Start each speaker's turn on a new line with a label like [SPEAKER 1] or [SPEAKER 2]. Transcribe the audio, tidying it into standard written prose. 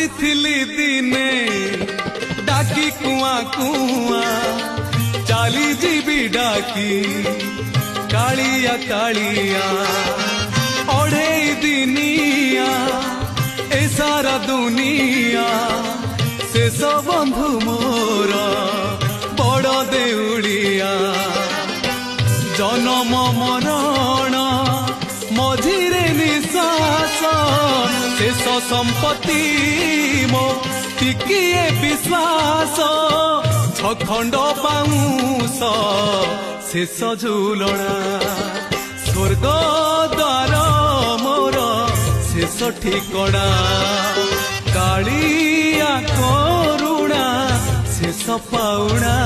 [SPEAKER 1] ଆସିଥିଲି ଦିନେ डाकी कुआ कुआ चाली जीबी डाकी कालिया कालिया ओढ़े दिनिया ए सारा दुनिया से सब बंधु मोर बड़ देउलिया जन्म मरण मझिरे निश्वास शेष संपत्ति मो टिकिए विश्वास छखंड बाउंस शेष झुलना स्वर्ग द्वार मोर शेष ठिकଣା कालिया करुणा शेष पाउणा।